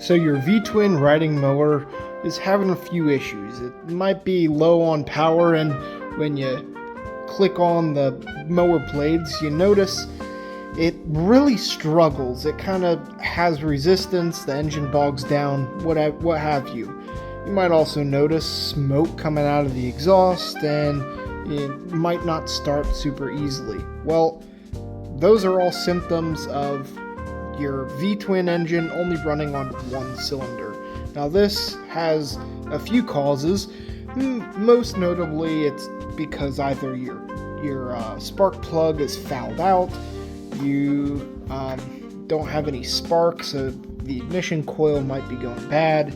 So your Vtwin riding mower is having a few issues. It might be low on power, and when you click on the mower blades, you notice it really struggles. It kind of has resistance, the engine bogs down, what have you. You might also notice smoke coming out of the exhaust, and it might not start super easily. Well, those are all symptoms of your Vtwin engine only running on one cylinder. Now this has a few causes. Most notably, it's because either your spark plug is fouled out, you don't have any spark, so the ignition coil might be going bad.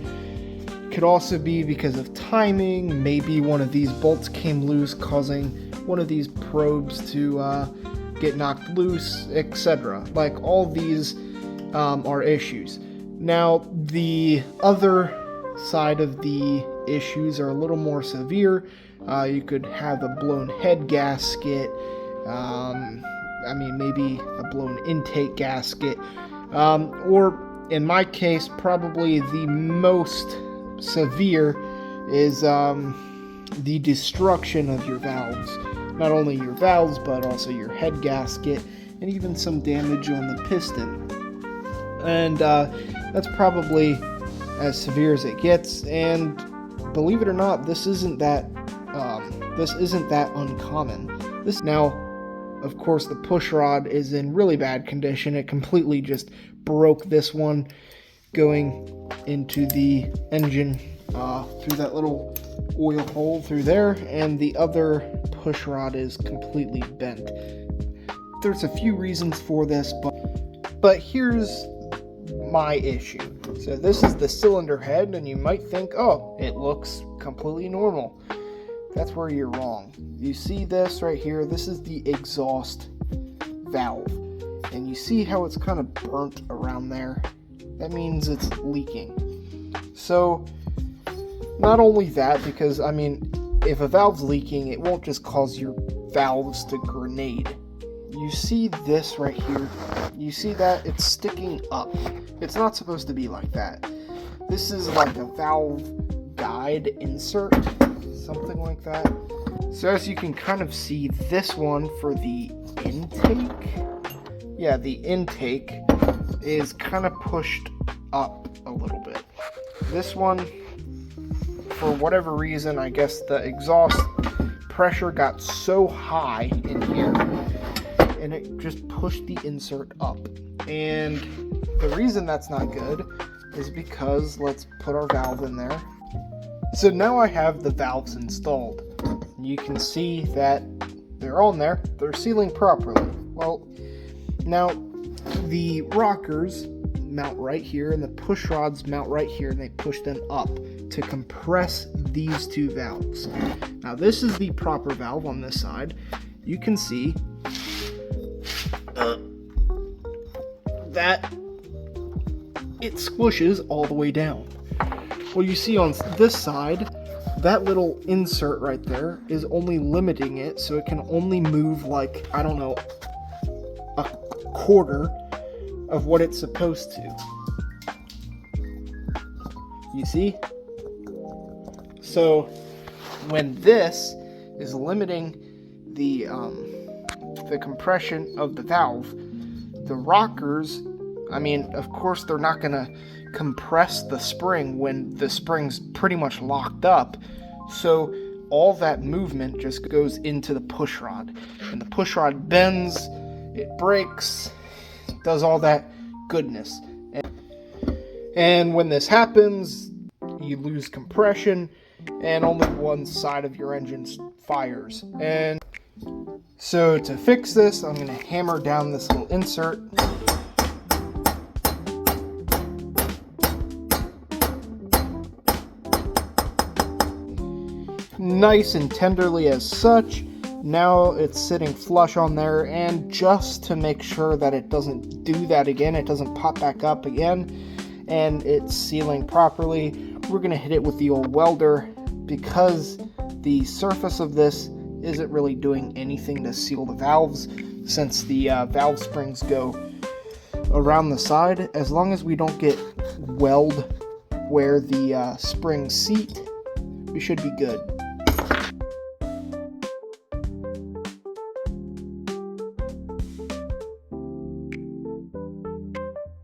Could also be because of timing. Maybe one of these bolts came loose, causing one of these probes to get knocked loose, etc. Like, all these are issues. Now, the other side of the issues are a little more severe. You could have a blown head gasket, maybe a blown intake gasket, or in my case, probably the most severe is the destruction of your valves. Not only your valves, but also your head gasket, and even some damage on the piston. And that's probably as severe as it gets. And believe it or not, this isn't that uncommon. Now, of course, the push rod is in really bad condition. It completely just broke this one going into the engine through that little oil hole through there, and the other push rod is completely bent. There's a few reasons for this, but here's my issue. So this is the cylinder head, and you might think, oh, it looks completely normal. That's where you're wrong. You see this right here? This is the exhaust valve, and you see how it's kind of burnt around there? That means it's leaking. So not only that, because if a valve's leaking, it won't just cause your valves to grenade. You see this right here? You see that? It's sticking up. It's not supposed to be like that. This is like a valve guide insert, something like that. So as you can kind of see, this one for the intake, the intake is kind of pushed up a little bit. This one, for whatever reason, I guess the exhaust pressure got so high in here, and it just pushed the insert up. And the reason that's not good is because, let's put our valve in there. So now I have the valves installed. You can see that they're on there. They're sealing properly. Well, now the rockers mount right here, and the push rods mount right here, and they push them up to compress these two valves. Now this is the proper valve on this side. You can see that it squishes all the way down. Well, you see on this side, that little insert right there is only limiting it, so it can only move like, I don't know, a quarter of what it's supposed to. You see? So when this is limiting the compression of the valve, the rockers, of course they're not going to compress the spring when the spring's pretty much locked up. So all that movement just goes into the push rod, and the push rod bends, it breaks, does all that goodness. And when this happens, you lose compression, and only one side of your engine fires. And so to fix this, I'm going to hammer down this little insert. Nice and tenderly as such. Now it's sitting flush on there, and just to make sure that it doesn't do that again, it doesn't pop back up again, and it's sealing properly, we're going to hit it with the old welder, because the surface of this isn't really doing anything to seal the valves, since the valve springs go around the side. As long as we don't get weld where the springs seat, we should be good.